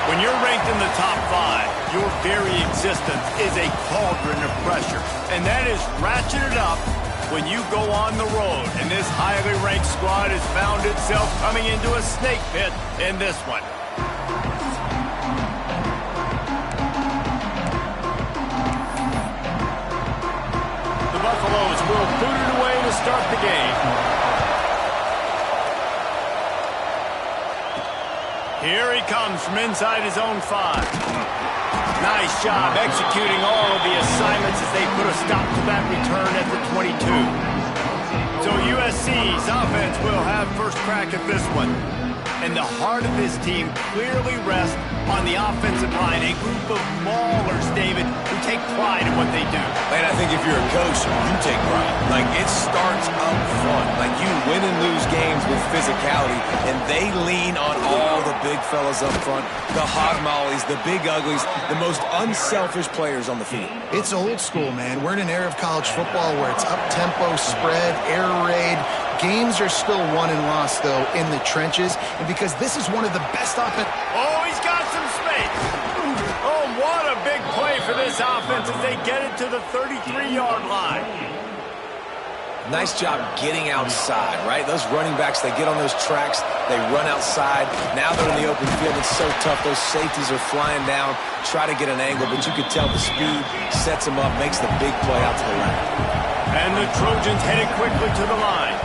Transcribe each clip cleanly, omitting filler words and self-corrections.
When you're ranked in the top 5, your very existence is a cauldron of pressure. And that is ratcheted up when you go on the road. And this highly ranked squad has found itself coming into a snake pit in this one. The Buffaloes will boot it away to start the game. Here he comes from inside his own 5. Nice job executing all of the assignments as they put a stop to that return at the 22. So USC's offense will have first crack at this one. And the heart of this team clearly rests on the offensive line. A group of maulers, David, who take pride in what they do. Man, I think if you're a coach, you take pride. Like, it starts up front. Like, you win and lose games with physicality, and they lean on all the big fellas up front, the hog mollies, the big uglies, the most unselfish players on the field. It's old school, man. We're in an era of college football where it's up-tempo, spread, air raid. Games are still won and lost, though, in the trenches. And because this is one of the best offense... Oh, he's got some space. Oh, what a big play for this offense as they get it to the 33-yard line. Nice job getting outside, right? Those running backs, they get on those tracks, they run outside. Now they're in the open field. It's so tough. Those safeties are flying down, try to get an angle, but you could tell the speed sets them up, makes the big play out to the left. And the Trojans headed quickly to the line.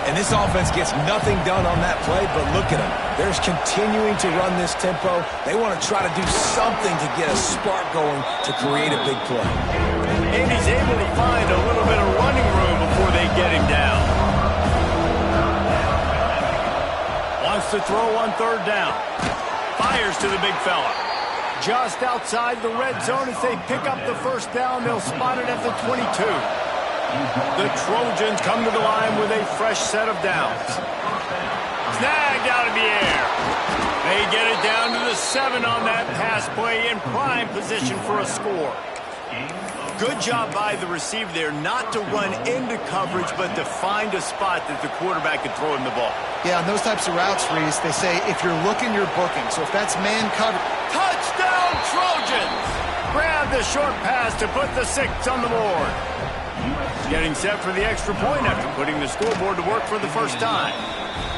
And this offense gets nothing done on that play, but look at them. They're continuing to run this tempo. They want to try to do something to get a spark going to create a big play. And he's able to find a little bit of running room before they get him down. Wants to throw on third down. Fires to the big fella. Just outside the red zone as they pick up the first down. They'll spot it at the 22. The Trojans come to the line with a fresh set of downs. Snagged out of the air. They get it down to the 7 on that pass play in prime position for a score. Good job by the receiver there not to run into coverage, but to find a spot that the quarterback could throw him the ball. Yeah, on those types of routes, Reese, they say if you're looking, you're booking. So if that's man cover... Touchdown, Trojans! Grab the short pass to put the 6 on the board. Getting set for the extra point after putting the scoreboard to work for the first time.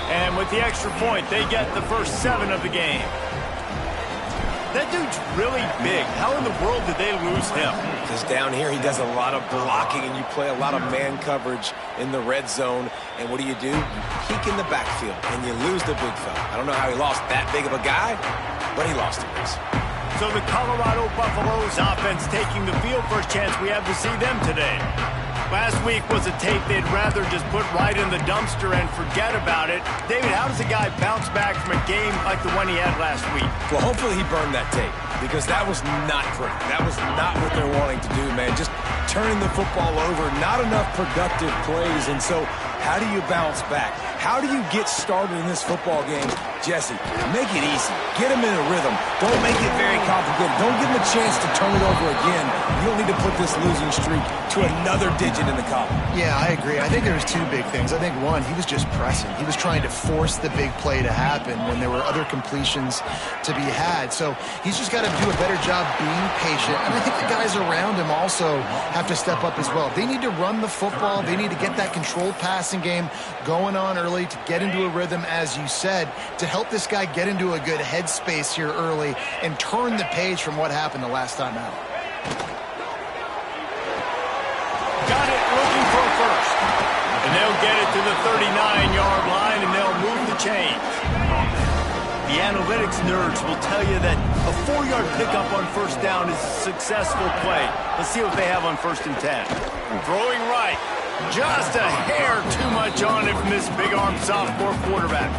And with the extra point, they get the first 7 of the game. That dude's really big. How in the world did they lose him? Because down here, he does a lot of blocking, and you play a lot of man coverage in the red zone. And what do? You peek in the backfield, and you lose the big fella. I don't know how he lost that big of a guy, but he lost him. So the Colorado Buffaloes offense taking the field. First chance we have to see them today. Last week was a tape they'd rather just put right in the dumpster and forget about it. David, how does a guy bounce back from a game like the one he had last week? Well, hopefully he burned that tape, because that was not pretty. That was not what they're wanting to do, man. Just turning the football over, not enough productive plays. And so how do you bounce back? How do you get started in this football game? Jesse, make it easy. Get him in a rhythm. Don't make it very complicated. Don't give him a chance to turn it over again. You don't need to put this losing streak to another digit in the column. Yeah, I agree. I think there's 2 big things. I think, one, he was just pressing. He was trying to force the big play to happen when there were other completions to be had. So he's just got to do a better job being patient. And I think the guys around him also have to step up as well. They need to run the football. They need to get that controlled passing game going on early to get into a rhythm, as you said, to help this guy get into a good headspace here early and turn the page from what happened the last time out. Got it, looking for a first. And they'll get it to the 39-yard line, and they'll move the chains. The analytics nerds will tell you that a 4-yard pickup on first down is a successful play. Let's see what they have on 1st and 10. Throwing right. Just a hair too much on it from this big-armed sophomore quarterback.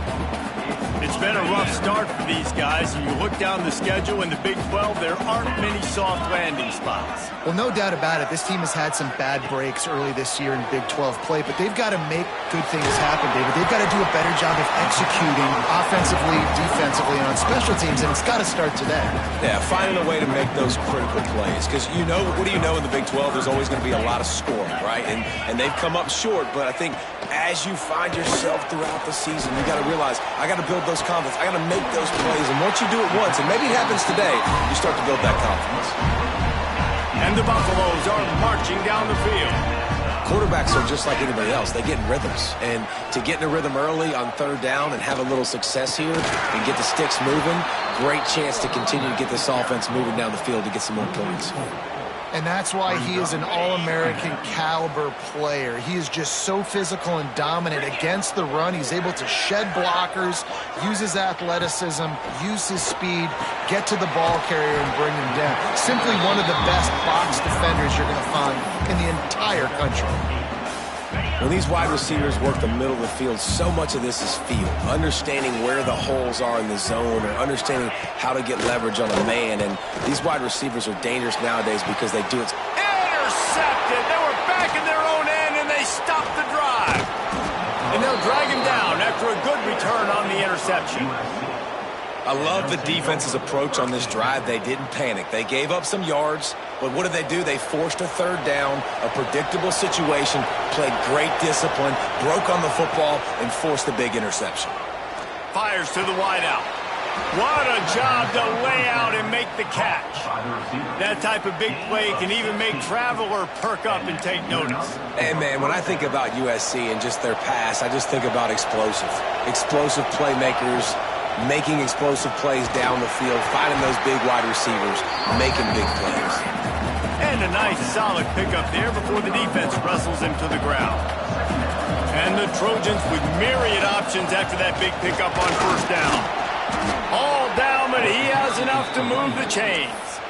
It's been a rough start for these guys. And you look down the schedule in the Big 12, there aren't many soft landing spots. Well, no doubt about it. This team has had some bad breaks early this year in Big 12 play, but they've got to make good things happen, David. They've got to do a better job of executing offensively, defensively, and on special teams, and it's got to start today. Yeah, finding a way to make those critical plays. Because, you know, what do you know in the Big 12? There's always going to be a lot of scoring, right? And they've come up short, but I think as you find yourself throughout the season, you got to realize, I got to build those confidence. I got to make those plays. And once you do it once, and maybe it happens today, you start to build that confidence. And the Buffaloes are marching down the field. Quarterbacks are just like anybody else. They get in rhythms. And to get in a rhythm early on third down and have a little success here and get the sticks moving, great chance to continue to get this offense moving down the field to get some more points. And that's why he is an All-American caliber player. He is just so physical and dominant against the run. He's able to shed blockers, use his athleticism, use his speed, get to the ball carrier and bring him down. Simply one of the best box defenders you're going to find in the entire country. When these wide receivers work the middle of the field, so much of this is feel. Understanding where the holes are in the zone or understanding how to get leverage on a man. And these wide receivers are dangerous nowadays because they do it. Intercepted. They were back in their own end, and they stopped the drive. And they'll drag him down after a good return on the interception. I love the defense's approach on this drive. They didn't panic. They gave up some yards, but what did they do? They forced a third down, a predictable situation, played great discipline, broke on the football, and forced a big interception. Fires to the wideout. What a job to lay out and make the catch. That type of big play can even make Traveler perk up and take notice. And, man, when I think about USC and just their pass, I just think about explosive. Explosive playmakers, making explosive plays down the field, finding those big wide receivers, making big plays. And a nice solid pickup there before the defense wrestles him to the ground. And the Trojans with myriad options after that big pickup on first down. All down, but he has enough to move the chains.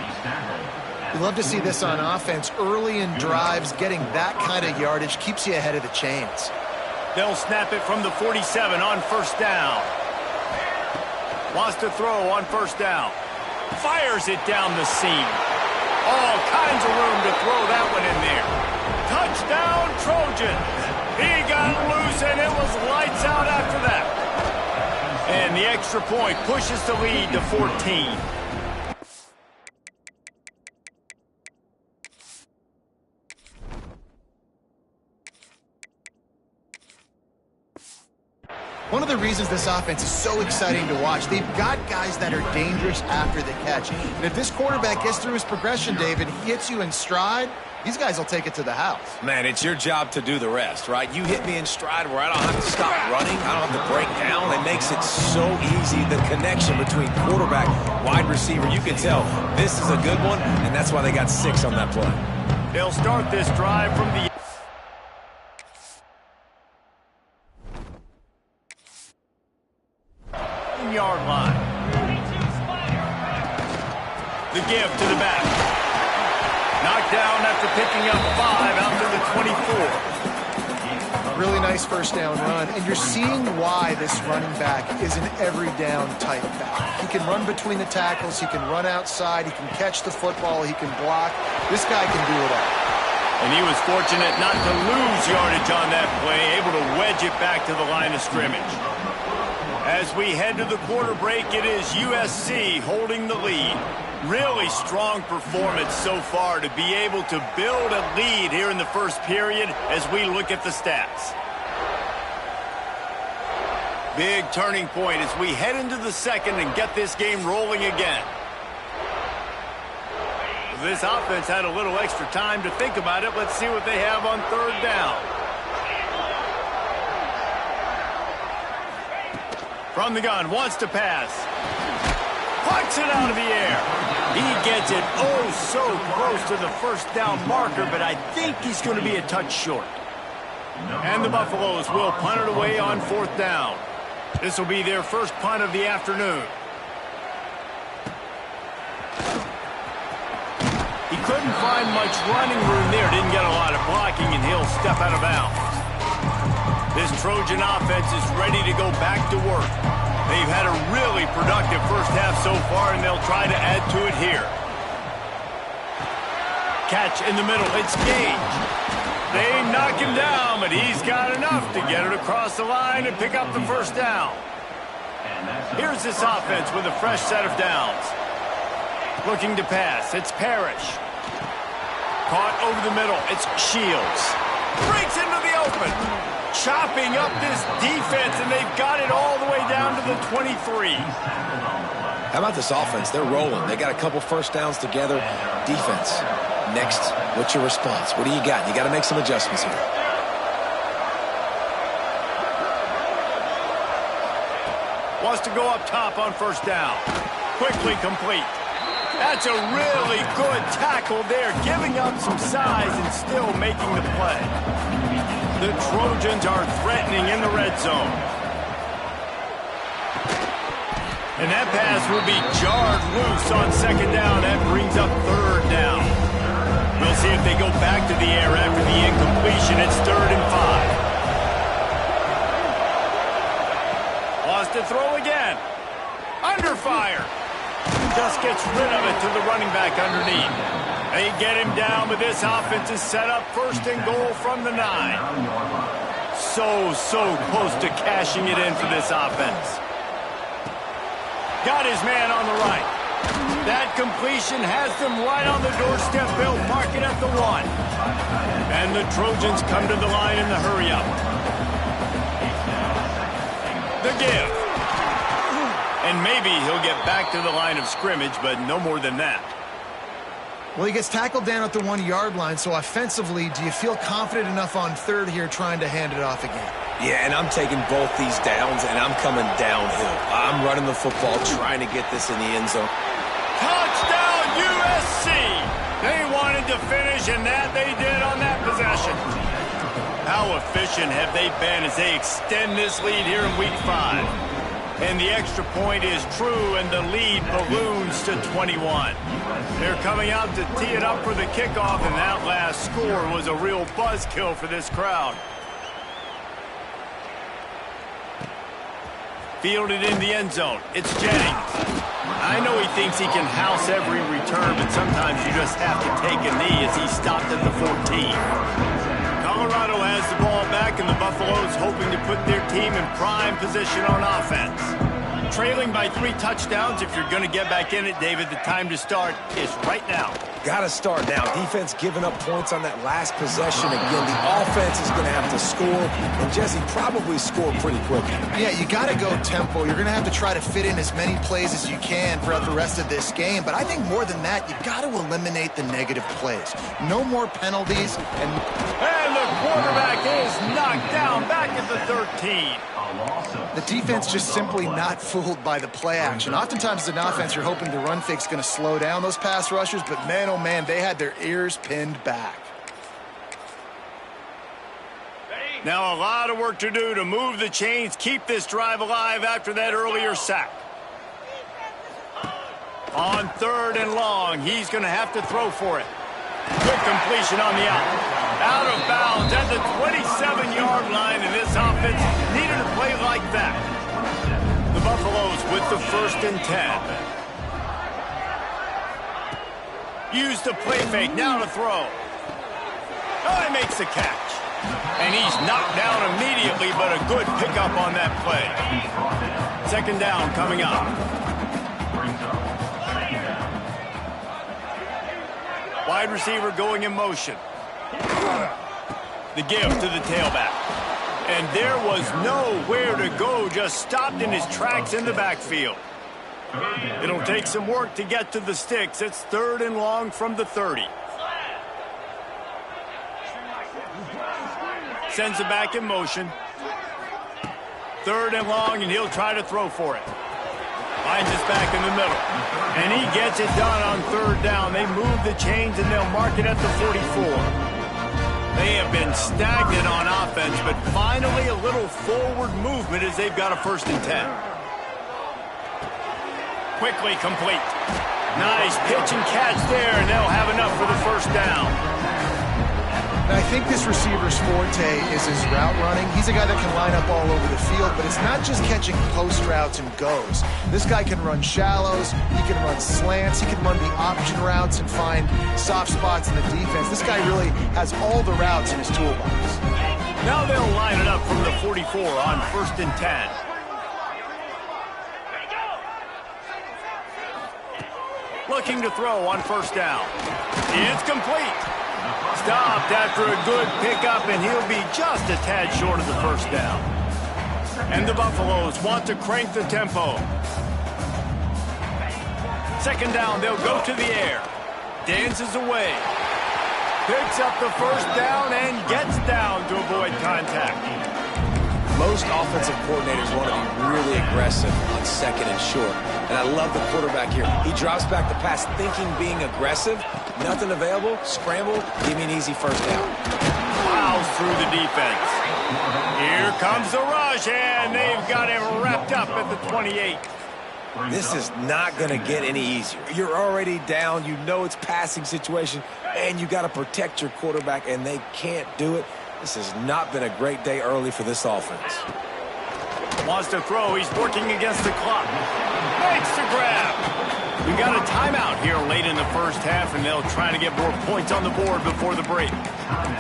You love to see this on offense. Early in drives, getting that kind of yardage keeps you ahead of the chains. They'll snap it from the 47 on first down. Wants to throw on first down. Fires it down the seam. All kinds of room to throw that one in there. Touchdown, Trojans. He got loose, and it was lights out after that. And the extra point pushes the lead to 14. One of the reasons this offense is so exciting to watch, they've got guys that are dangerous after the catch. And if this quarterback gets through his progression, David, he hits you in stride, these guys will take it to the house. Man, it's your job to do the rest, right? You hit me in stride where I don't have to stop running. I don't have to break down. It makes it so easy. The connection between quarterback, wide receiver, you can tell this is a good one, and that's why they got 6 on that play. They'll start this drive from the yard line. The give to the back. Knocked down after picking up 5 out to the 24. Really nice first down run, and you're seeing why this running back is an every down type back. He can run between the tackles, he can run outside, he can catch the football, he can block. This guy can do it all. And he was fortunate not to lose yardage on that play, able to wedge it back to the line of scrimmage. As we head to the quarter break, it is USC holding the lead. Really strong performance so far to be able to build a lead here in the first period as we look at the stats. Big turning point as we head into the second and get this game rolling again. This offense had a little extra time to think about it. Let's see what they have on third down. From the gun, wants to pass. Pucks it out of the air. He gets it oh so close to the first down marker, but I think he's going to be a touch short. And the Buffaloes will punt it away on fourth down. This will be their first punt of the afternoon. He couldn't find much running room there. Didn't get a lot of blocking, and he'll step out of bounds. This Trojan offense is ready to go back to work. They've had a really productive first half so far, and they'll try to add to it here. Catch in the middle. It's Gage. They knock him down, but he's got enough to get it across the line and pick up the first down. Here's this offense with a fresh set of downs. Looking to pass. It's Parrish. Caught over the middle. It's Shields. Breaks into the open. chopping up this defense, and they've got it all the way down to the 23. How about this offense? They're rolling. They got a couple first downs together. Defense. Next, what's your response? What do you got? You got to make some adjustments here. Wants to go up top on first down. Quickly complete. That's a really good tackle there, giving up some size and still making the play. The Trojans are threatening in the red zone. And that pass will be jarred loose on second down. That brings up third down. We'll see if they go back to the air after the incompletion. It's 3rd and 5. Lost to throw again. Under fire. Just gets rid of it to the running back underneath. They get him down, but this offense is set up 1st and goal from the 9. So close to cashing it in for this offense. Got his man on the right. That completion has them right on the doorstep. They'll mark it at the 1. And the Trojans come to the line in the hurry up. The give. And maybe he'll get back to the line of scrimmage, but no more than that. Well, he gets tackled down at the 1-yard line, so offensively, do you feel confident enough on 3rd here trying to hand it off again? Yeah, and I'm taking both these downs, and I'm coming downhill. I'm running the football, trying to get this in the end zone. Touchdown, USC! They wanted to finish, and that they did on that possession. How efficient have they been as they extend this lead here in Week 5? And the extra point is true, and the lead balloons to 21. They're coming out to tee it up for the kickoff, and that last score was a real buzzkill for this crowd. Fielded in the end zone. It's Jennings. I know he thinks he can house every return, but sometimes you just have to take a knee as he stopped at the 14. Colorado has the ball back, and the Buffaloes hoping to put their team in prime position on offense. Trailing by 3 touchdowns. If you're going to get back in it, David, the time to start is right now. Got to start now. Defense giving up points on that last possession. Again, the offense is going to have to score, and Jesse probably score pretty quickly. Yeah, you got to go tempo. You're going to have to try to fit in as many plays as you can throughout the rest of this game. But I think more than that, you've got to eliminate the negative plays. No more penalties. And the quarterback is knocked down back at the 13. The defense just simply not fooled by the play action. Oftentimes as an offense, you're hoping the run fake's going to slow down those pass rushers, but man, oh man, they had their ears pinned back. Now a lot of work to do to move the chains, keep this drive alive after that earlier sack. On 3rd and long, he's going to have to throw for it. Good completion on the out. Out of bounds at the 27-yard line, and this offense needed a play like that. The Buffaloes with the 1st and 10. Use the play fake, now to throw. Oh, he makes the catch. And he's knocked down immediately, but a good pickup on that play. 2nd down coming up. Wide receiver going in motion. The give to the tailback. And there was nowhere to go, just stopped in his tracks in the backfield. It'll take some work to get to the sticks. It's 3rd and long from the 30. Sends it back in motion. 3rd and long, and he'll try to throw for it. Finds us back in the middle. And he gets it done on 3rd down. They move the chains, and they'll mark it at the 44. They have been stagnant on offense, but finally a little forward movement as they've got a 1st and 10. Quickly complete. Nice pitch and catch there, and they'll have enough for the 1st down. And I think this receiver's forte is his route running. He's a guy that can line up all over the field, but it's not just catching post routes and goes. This guy can run shallows, he can run slants, he can run the option routes and find soft spots in the defense. This guy really has all the routes in his toolbox. Now they'll line it up from the 44 on 1st and 10. Looking to throw on 1st down. It's complete. Stopped after a good pickup, and he'll be just a tad short of the first down. And the Buffaloes want to crank the tempo. Second down, they'll go to the air. Dances away. Picks up the first down and gets down to avoid contact. Most offensive coordinators want to be really aggressive on second and short. And I love the quarterback here. He drops back the pass thinking being aggressive. Nothing available. Scramble. Give me an easy first down. Plows through the defense. Here comes the rush, and they've got him wrapped up at the 28. This is not going to get any easier. You're already down. You know it's passing situation, and you got to protect your quarterback, and they can't do it. This has not been a great day early for this offense. Wants to throw. He's working against the clock. Makes the grab. We got a timeout here late in the first half, and they'll try to get more points on the board before the break.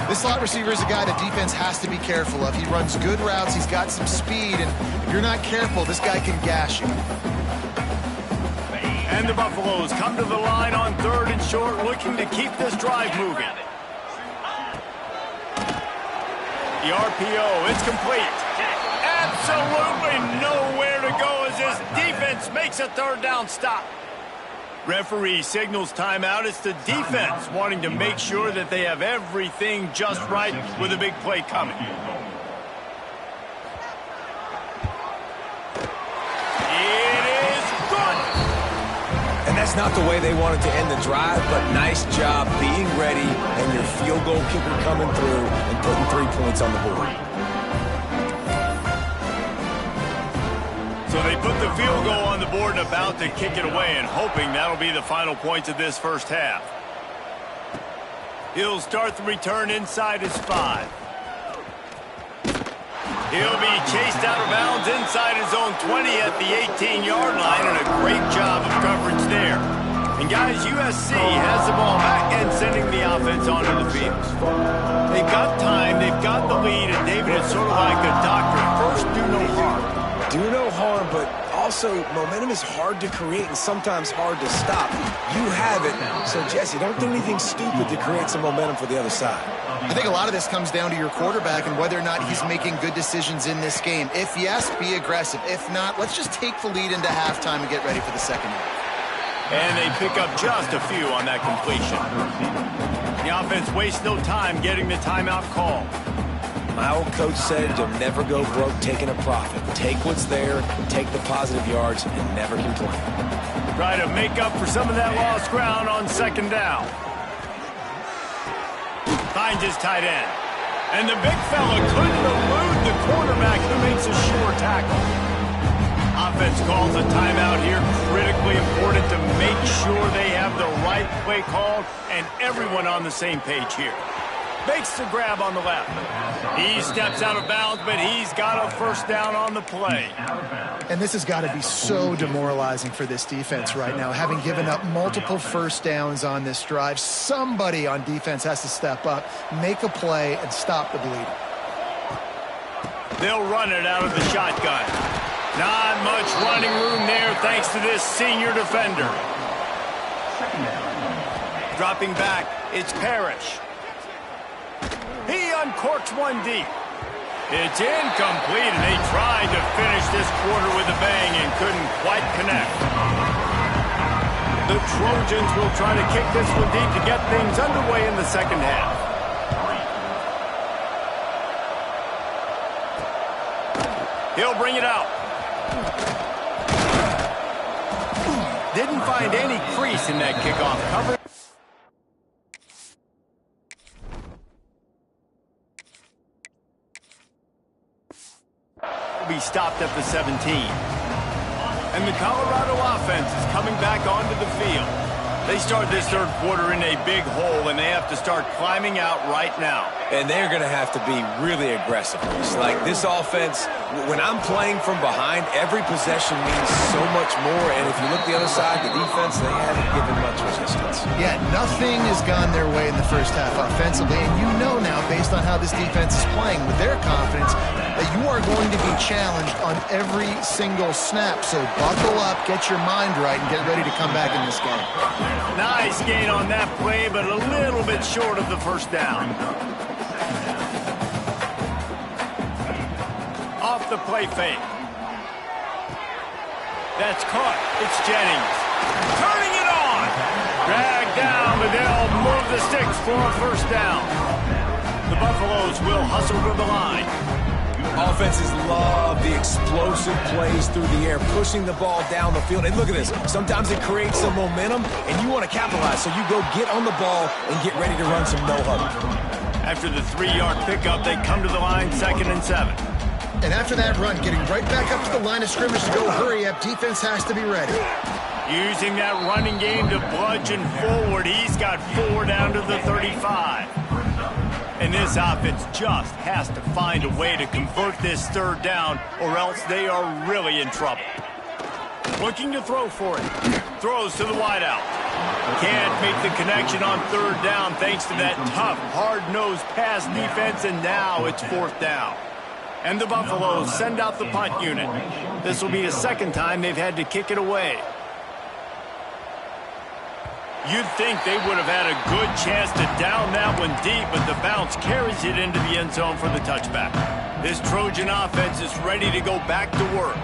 This slot receiver is a guy the defense has to be careful of. He runs good routes. He's got some speed, and if you're not careful, this guy can gash you. And the Buffaloes come to the line on third and short, looking to keep this drive moving. The RPO, it's complete. Absolutely nowhere to go as this defense makes a third down stop. Referee signals timeout. It's the defense wanting to make sure that they have everything just right with a big play coming. It is good. And that's not the way they wanted to end the drive, but nice job being ready and your field goal kicker coming through and putting 3 points on the board. So they put the field goal on the board and about to kick it away, and hoping that'll be the final points of this first half. He'll start the return inside his 5. He'll be chased out of bounds inside his own 20 at the 18-yard line, and a great job of coverage there. And guys, USC has the ball back and sending the offense onto the field. They've got time, they've got the lead, and David is sort of like a doctor. First, do no harm. Do no harm, but also momentum is hard to create and sometimes hard to stop. You have it, so Jesse, don't do anything stupid to create some momentum for the other side. I think a lot of this comes down to your quarterback and whether or not he's making good decisions in this game. If yes, be aggressive. If not, let's just take the lead into halftime and get ready for the second half. And they pick up just a few on that completion. The offense wastes no time getting the timeout call. My old coach said you'll never go broke taking a profit. Take what's there, take the positive yards, and never complain. Try to make up for some of that lost ground on second down. Finds his tight end. And the big fella couldn't elude the quarterback who makes a sure tackle. Offense calls a timeout here. Critically important to make sure they have the right play called and everyone on the same page here. Makes the grab on the left. He steps out of bounds, but he's got a first down on the play. And this has got to be so demoralizing for this defense right now. Having given up multiple first downs on this drive, somebody on defense has to step up, make a play, and stop the bleeding. They'll run it out of the shotgun. Not much running room there thanks to this senior defender. Dropping back, it's Parrish. He uncorks one deep. It's incomplete, and they tried to finish this quarter with a bang and couldn't quite connect. The Trojans will try to kick this one deep to get things underway in the second half. He'll bring it out. Didn't find any crease in that kickoff cover. Be stopped at the 17. And the Colorado offense is coming back onto the field. They start this third quarter in a big hole, and they have to start climbing out right now. And they're going to have to be really aggressive. It's like this offense, when I'm playing from behind, every possession means so much more. And if you look the other side, the defense, they haven't given much resistance. Yeah, nothing has gone their way in the first half offensively. And you know now, based on how this defense is playing with their confidence, that you are going to be challenged on every single snap. So buckle up, get your mind right, and get ready to come back in this game. Nice gain on that play, but a little bit short of the first down. Off the play fake. That's caught. It's Jennings. Turning it on. Dragged down, but they'll move the sticks for a first down. The Buffaloes will hustle to the line. Offenses love the explosive plays through the air, pushing the ball down the field. And look at this. Sometimes it creates some momentum, and you want to capitalize. So you go get on the ball and get ready to run some no-huddle. After the 3-yard pickup, they come to the line, 2nd and 7. And after that run, getting right back up to the line of scrimmage to go hurry up, defense has to be ready. Using that running game to bludgeon forward, he's got 4 down to the 35. And this offense just has to find a way to convert this 3rd down, or else they are really in trouble. Looking to throw for it. Throws to the wideout. Can't make the connection on 3rd down thanks to that tough, hard-nosed pass defense, and now it's 4th down. And the Buffaloes send out the punt unit. This will be the 2nd time they've had to kick it away. You'd think they would have had a good chance to down that one deep, but the bounce carries it into the end zone for the touchback. This Trojan offense is ready to go back to work.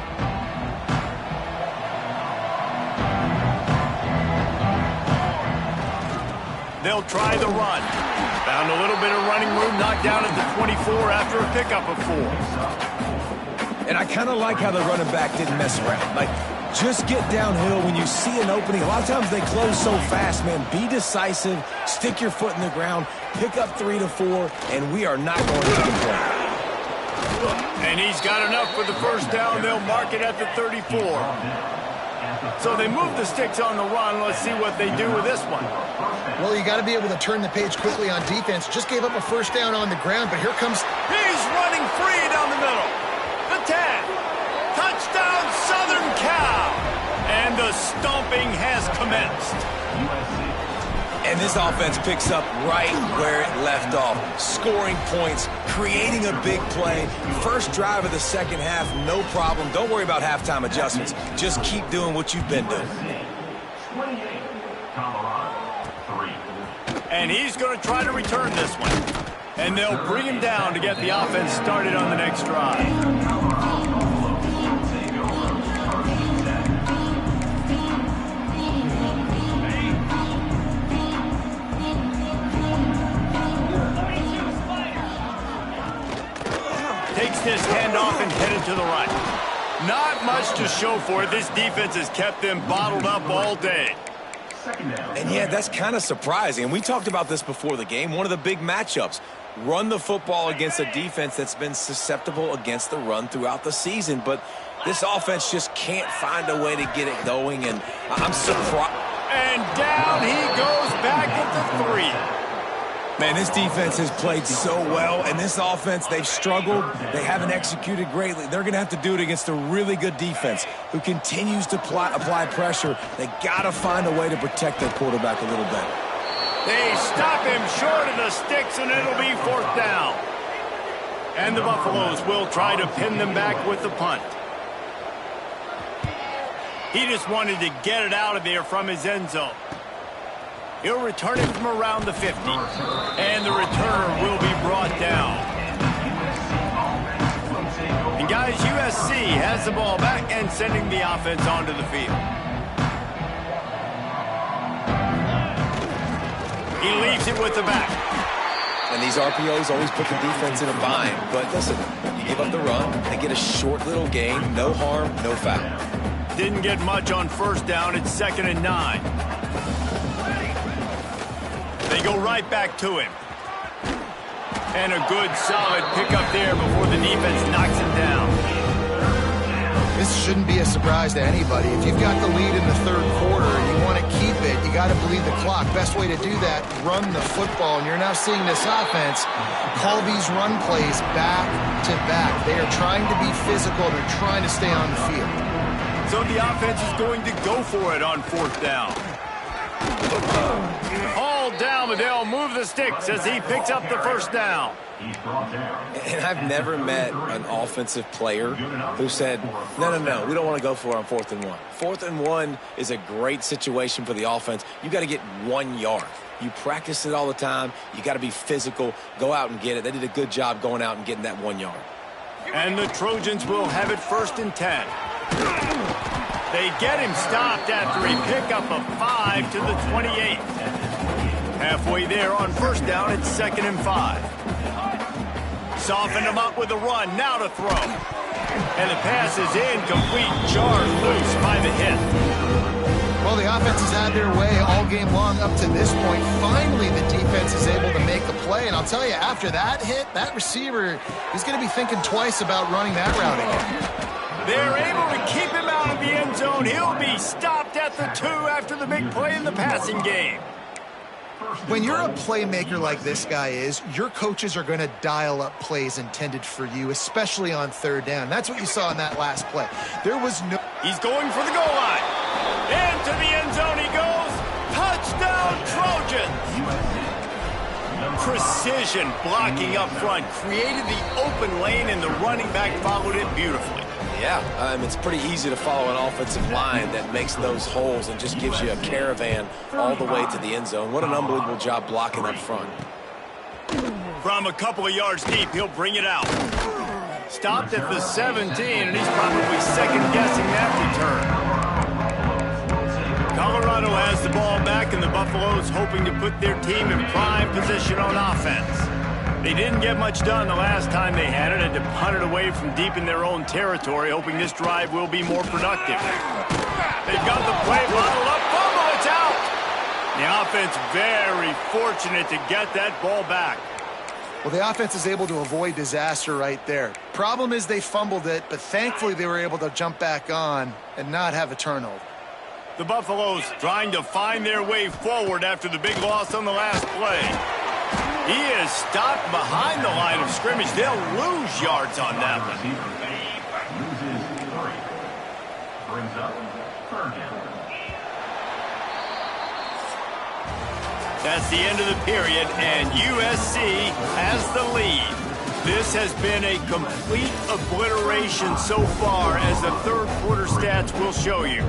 They'll try the run. Found a little bit of running room, knocked down at the 24 after a pickup of 4. And I kind of like how the running back didn't mess around. Like, just get downhill when you see an opening. A lot of times they close so fast, man. Be decisive, stick your foot in the ground, pick up 3 to 4, and we are not going to complain. And he's got enough for the first down. They'll mark it at the 34. So they move the sticks on the run. Let's see what they do with this one. Well, you got to be able to turn the page quickly on defense. Just gave up a first down on the ground, but here comes... He's running free down the middle. The 10. Touchdown, Southern Cal. And the stomping has commenced. And this offense picks up right where it left off. Scoring points, creating a big play. First drive of the 2nd half, no problem. Don't worry about halftime adjustments. Just keep doing what you've been doing. And he's going to try to return this one. And they'll bring him down to get the offense started on the next drive. Takes this handoff and headed to the right. Not much to show for it. This defense has kept them bottled up all day. And yeah, that's kind of surprising. And we talked about this before the game. One of the big matchups. Run the football against a defense that's been susceptible against the run throughout the season. But this offense just can't find a way to get it going. And I'm surprised. And down he goes back at the 3. Man, this defense has played so well, and this offense, they've struggled. They haven't executed greatly. They're going to have to do it against a really good defense who continues to apply pressure. They got to find a way to protect their quarterback a little better. They stop him short of the sticks, and it'll be 4th down. And the Buffaloes will try to pin them back with the punt. He just wanted to get it out of there from his end zone. He'll return it from around the 50. And the returner will be brought down. And guys, USC has the ball back and sending the offense onto the field. He leaves it with the back. And these RPOs always put the defense in a bind. But listen, you give up the run, they get a short little gain, no harm, no foul. Didn't get much on first down. It's 2nd and 9. They go right back to him. And a good, solid pickup there before the defense knocks him down. This shouldn't be a surprise to anybody. If you've got the lead in the 3rd quarter and you want to keep it, you got to believe the clock. Best way to do that, run the football. And you're now seeing this offense call these run plays back to back. They are trying to be physical. They're trying to stay on the field. So the offense is going to go for it on 4th down. Hauled down, but they'll move the sticks as he picks up the 1st down. And I've never met an offensive player who said, no, we don't want to go for it on 4th and 1. 4th and 1 is a great situation for the offense. You got to get 1 yard. You practice it all the time. You got to be physical. Go out and get it. They did a good job going out and getting that 1 yard. And the Trojans will have it 1st and 10. They get him stopped after a pickup of 5 to the 28. Halfway there on 1st down, it's 2nd and 5. Softened him up with a run, now to throw. And the pass is incomplete, jarred loose by the hit. Well, the offense has had their way all game long up to this point. Finally, the defense is able to make a play. And I'll tell you, after that hit, that receiver is going to be thinking twice about running that route again. They're able to keep him out of the end zone. He'll be stopped at the 2 after the big play in the passing game. When you're a playmaker like this guy is, your coaches are going to dial up plays intended for you, especially on 3rd down. That's what you saw in that last play. There was no... He's going for the goal line. Into the end zone he goes. Touchdown, Trojans. Precision blocking up front. Created the open lane, and the running back followed it beautifully. Yeah, it's pretty easy to follow an offensive line that makes those holes and just gives you a caravan all the way to the end zone. What an unbelievable job blocking up front. From a couple of yards deep, he'll bring it out. Stopped at the 17, and he's probably second-guessing that return. Colorado has the ball back, and the Buffaloes hoping to put their team in prime position on offense. They didn't get much done the last time they had it, and to punt it away from deep in their own territory, hoping this drive will be more productive. They've got the play bottled up. Fumble, it's out! The offense very fortunate to get that ball back. Well, the offense is able to avoid disaster right there. Problem is they fumbled it, but thankfully they were able to jump back on and not have a turnover. The Buffaloes trying to find their way forward after the big loss on the last play. He is stopped behind the line of scrimmage. They'll lose yards on that one. That's the end of the period, and USC has the lead. This has been a complete obliteration so far, as the 3rd quarter stats will show you.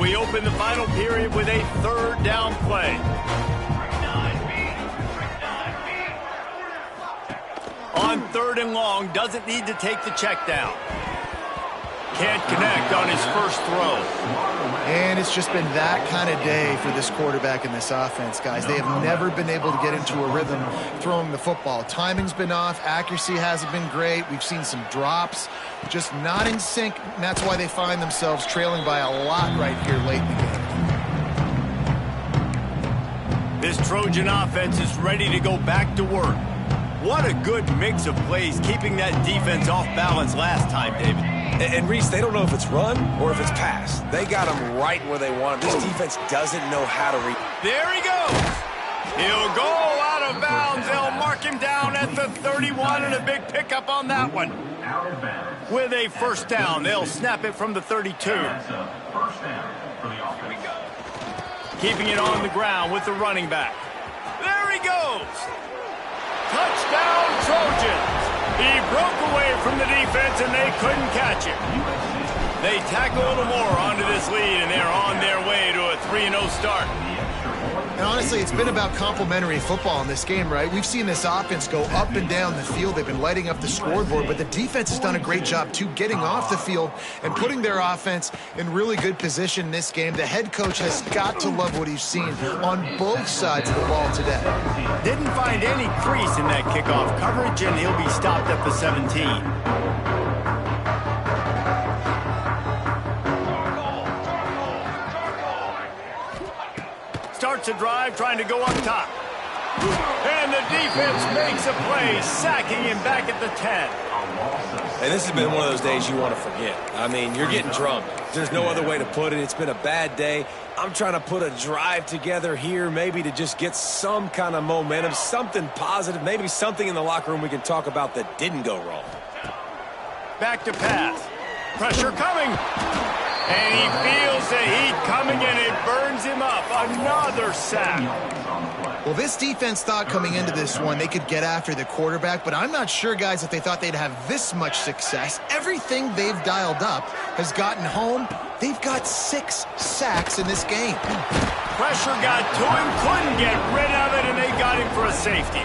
We open the final period with a 3rd down play. On 3rd and long, doesn't need to take the check down. Can't connect on his first throw. And it's just been that kind of day for this quarterback and this offense, guys. They have never been able to get into a rhythm throwing the football. Timing's been off. Accuracy hasn't been great. We've seen some drops. Just not in sync, and that's why they find themselves trailing by a lot right here late in the game. This Trojan offense is ready to go back to work. What a good mix of plays, keeping that defense off balance last time, David. And Reese, they don't know if it's run or if it's pass. They got them right where they want them. This defense doesn't know how to read. There he goes. He'll go out of bounds. They'll mark him down at the 31, and a big pickup on that one. With a 1st down, they'll snap it from the 32. Keeping it on the ground with the running back. There he goes. Touchdown, Trojans. He broke away from the defense, and they couldn't catch him. They tack a little more onto this lead, and they're on their way to a 3-0 start. And honestly, it's been about complementary football in this game, right? We've seen this offense go up and down the field. They've been lighting up the scoreboard, but the defense has done a great job, too, getting off the field and putting their offense in really good position in this game. The head coach has got to love what he's seen on both sides of the ball today. Didn't find any crease in that kickoff coverage, and he'll be stopped at the 17. Starts a drive, trying to go up top. And the defense makes a play, sacking him back at the 10. And this has been one of those days you want to forget. I mean, you're getting drunk. There's no other way to put it. It's been a bad day. I'm trying to put a drive together here, maybe to just get some kind of momentum, something positive, maybe something in the locker room we can talk about that didn't go wrong. Back to pass. Pressure coming. And he feels the heat coming, and it burns him up. Another sack. Well, this defense thought coming into this one they could get after the quarterback, but I'm not sure, guys, if they thought they'd have this much success. Everything they've dialed up has gotten home. They've got 6 sacks in this game. Pressure got to him, couldn't get rid of it, and they got him for a safety.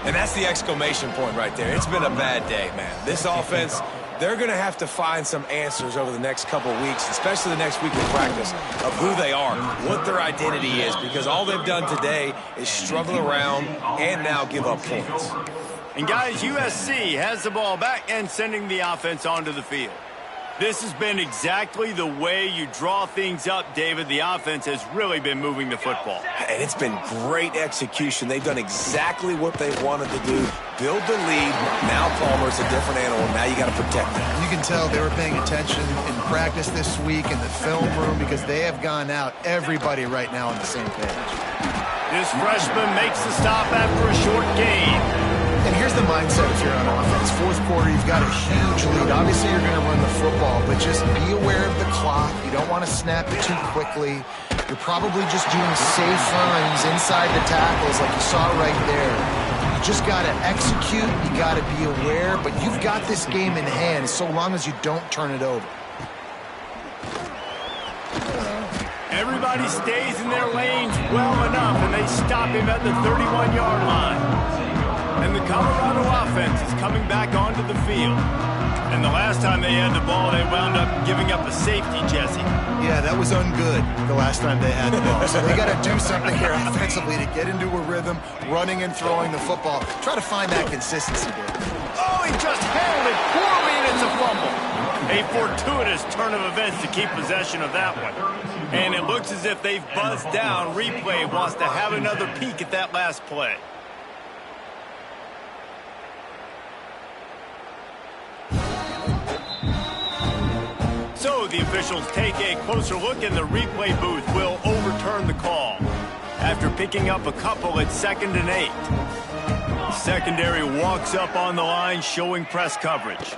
And that's the exclamation point right there. It's been a bad day, man. This offense, they're going to have to find some answers over the next couple of weeks, especially the next week of practice, of who they are, what their identity is, because all they've done today is struggle around and now give up points. And, guys, USC has the ball back and sending the offense onto the field. This has been exactly the way you draw things up, David. The offense has really been moving the football. And it's been great execution. They've done exactly what they wanted to do. Build the lead. Now Palmer's a different animal. Now you got to protect them. You can tell they were paying attention in practice this week in the film room because they have gone out, everybody right now on the same page. This freshman makes the stop after a short gain. And here's the mindset if you're on offense. Fourth quarter, you've got a huge lead. Obviously, you're going to run the football, but just be aware of the clock. You don't want to snap it too quickly. You're probably just doing safe runs inside the tackles like you saw right there. You just got to execute. You got to be aware, but you've got this game in hand so long as you don't turn it over. Everybody stays in their lanes well enough, and they stop him at the 31-yard line. And the Colorado offense is coming back onto the field. And the last time they had the ball, they wound up giving up a safety, Jesse. Yeah, that was ungood the last time they had the ball. So they got to do something here offensively to get into a rhythm, running and throwing the football. Try to find that consistency there. Oh, he just handled it poorly, and it's a fumble. A fortuitous turn of events to keep possession of that one. And it looks as if they've buzzed down. Replay wants to have another peek at that last play. So the officials take a closer look, and the replay booth will overturn the call after picking up a couple at 2nd and 8. Secondary walks up on the line, showing press coverage.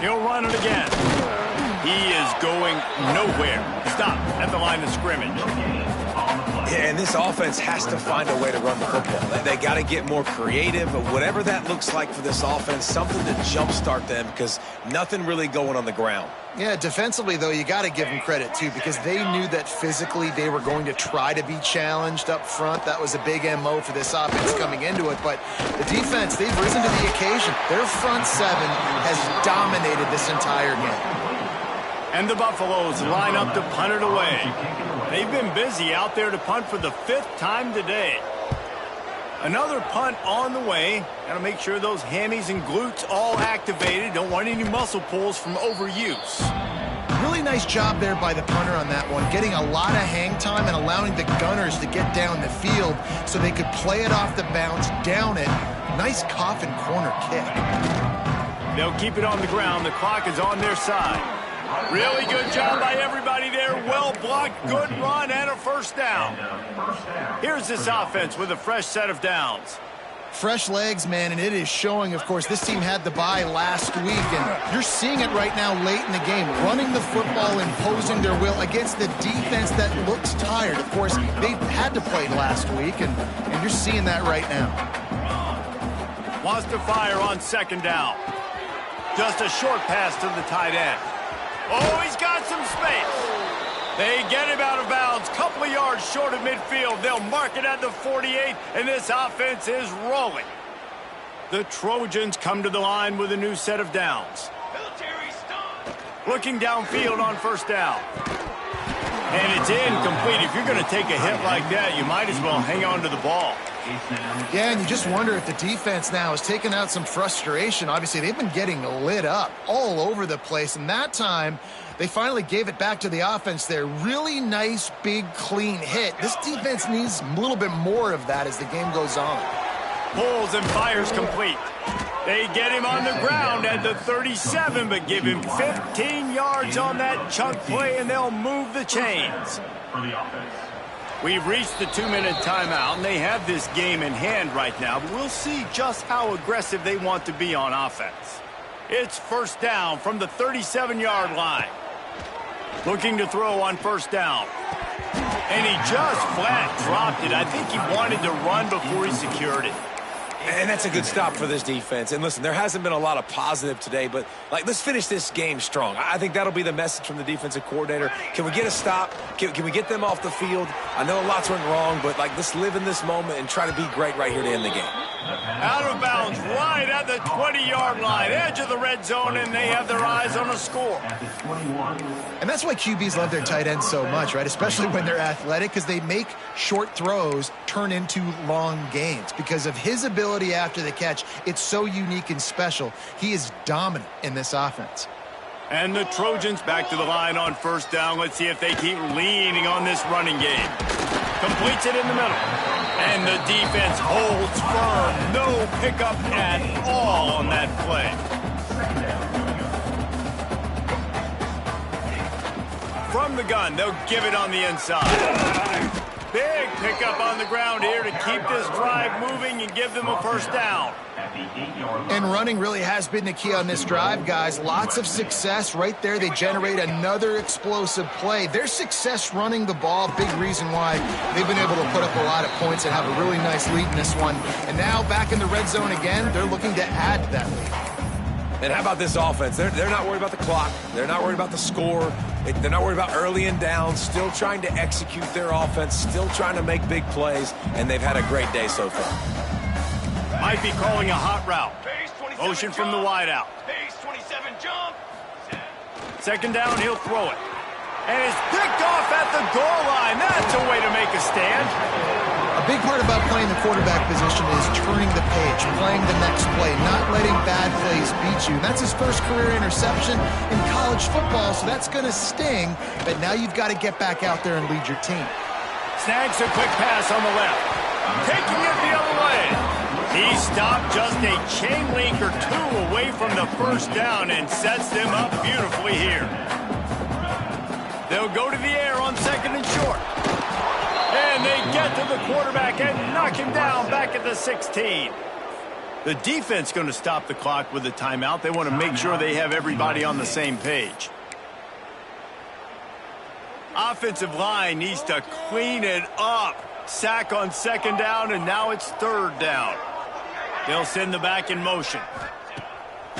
He'll run it again. He is going nowhere. Stop at the line of scrimmage. Yeah, and this offense has to find a way to run the football. They got to get more creative, but whatever that looks like for this offense, something to jumpstart them because nothing really going on the ground. Yeah, defensively, though, you got to give them credit, too, because they knew that physically they were going to try to be challenged up front. That was a big MO for this offense coming into it. But the defense, they've risen to the occasion. Their front seven has dominated this entire game. And the Buffaloes line up to punt it away. They've been busy out there to punt for the 5th time today. Another punt on the way. Got to make sure those hammies and glutes all activated. Don't want any muscle pulls from overuse. Really nice job there by the punter on that one, getting a lot of hang time and allowing the gunners to get down the field so they could play it off the bounce, down it. Nice coffin corner kick. They'll keep it on the ground. The clock is on their side. Really good job by everybody there. Well blocked, good run, and a first down. Here's this offense with a fresh set of downs. Fresh legs, man, and it is showing. Of course, this team had the bye last week, and you're seeing it right now late in the game. Running the football, imposing their will against the defense that looks tired. Of course, they had to play last week, and you're seeing that right now. Wants to fire on 2nd down. Just a short pass to the tight end. Oh, he's got some space. They get him out of bounds. Couple of yards short of midfield. They'll mark it at the 48, and this offense is rolling. The Trojans come to the line with a new set of downs. Looking downfield on 1st down. And it's incomplete. If you're going to take a hit like that, you might as well hang on to the ball. Yeah, and you just wonder if the defense now has taken out some frustration. Obviously, they've been getting lit up all over the place, and that time They finally gave it back to the offense there. Really nice, big, clean hit. This defense needs a little bit more of that as the game goes on. Pulls and fires complete. They get him on the ground at the 37, but give him 15 yards on that chunk play, and they'll move the chains. We've reached the 2-minute timeout, and they have this game in hand right now, but we'll see just how aggressive they want to be on offense. It's first down from the 37-yard line. Looking to throw on first down. And he just flat dropped it. I think he wanted to run before he secured it. And that's a good stop for this defense. And listen, there hasn't been a lot of positive today, but let's finish this game strong. I think that'll be the message from the defensive coordinator. Can we get a stop? Can we get them off the field? I know lots went wrong, but let's live in this moment and try to be great right here to end the game. Out of bounds, right at the 20-yard line, edge of the red zone, and they have their eyes on a score. And that's why QBs love their tight ends so much, right? Especially when they're athletic, because they make short throws turn into long gains. Because of his ability after the catch, it's so unique and special. He is dominant in this offense. And the Trojans back to the line on first down. Let's see if they keep leaning on this running game. Completes it in the middle. And the defense holds firm. No pickup at all on that play. From the gun, they'll give it on the inside. Big pickup on the ground here to keep this drive moving and give them a first down. And running really has been the key on this drive, guys. Lots of success right there. They generate another explosive play. Their success running the ball, big reason why they've been able to put up a lot of points and have a really nice lead in this one. And now back in the red zone again, they're looking to add to that lead. And how about this offense? They're not worried about the clock. They're not worried about the score. They're not worried about early and down. Still trying to execute their offense. Still trying to make big plays. And they've had a great day so far. Might be calling a hot route. Motion from the wide out. Second down, he'll throw it. And it's picked off at the goal line. That's a way to make a stand. A big part about playing the quarterback position is turning the page, playing the next play, not letting bad plays beat you. That's his first career interception in college football, so that's going to sting. But now you've got to get back out there and lead your team. Snags a quick pass on the left. Taking it the other way. He stopped just a chain link or two away from the first down and sets them up beautifully here. They'll go to the air on second and short. And they get to the quarterback and knock him down back at the 16. The defense going to stop the clock with a timeout. They want to make sure they have everybody on the same page. Offensive line needs to clean it up. Sack on second down, and now it's third down. They'll send the back in motion.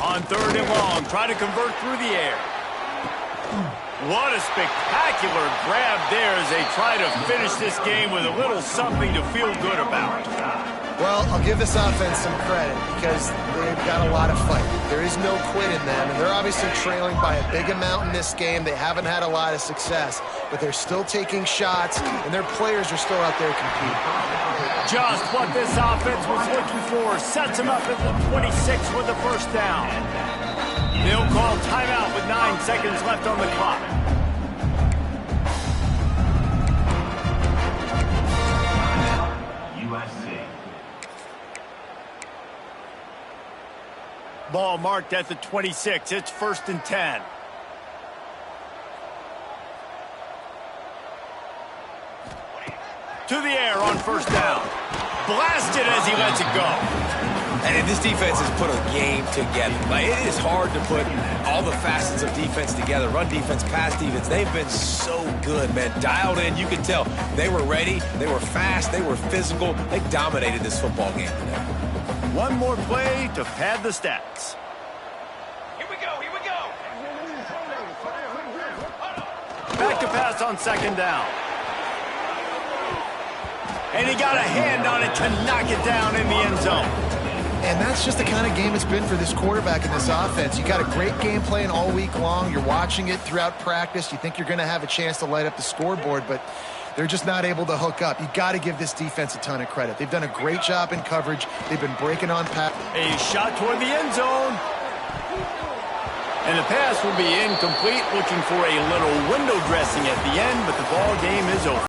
On third and long, try to convert through the air. What a spectacular grab there as they try to finish this game with a little something to feel good about. Well, I'll give this offense some credit because they've got a lot of fight. There is no quit in them, and they're obviously trailing by a big amount in this game. They haven't had a lot of success, but they're still taking shots, and their players are still out there competing. Just what this offense was looking for. Sets them up at the 26 with the first down. They'll call timeout with 9 seconds left on the clock. Ball marked at the 26. It's first and 10. To the air on first down. Blasted as he lets it go. And this defense has put a game together. It is hard to put all the facets of defense together. Run defense, pass defense. They've been so good, man. Dialed in, you can tell. They were ready. They were fast. They were physical. They dominated this football game today. One more play to pad the stats. Here we go, here we go. Back to pass on second down. And he got a hand on it to knock it down in the end zone. And that's just the kind of game it's been for this quarterback in this offense. You got a great game plan all week long. You're watching it throughout practice. You think you're going to have a chance to light up the scoreboard, but they're just not able to hook up. You got to give this defense a ton of credit. They've done a great job in coverage. They've been breaking on pass. A shot toward the end zone. And the pass will be incomplete, looking for a little window dressing at the end, but the ball game is over.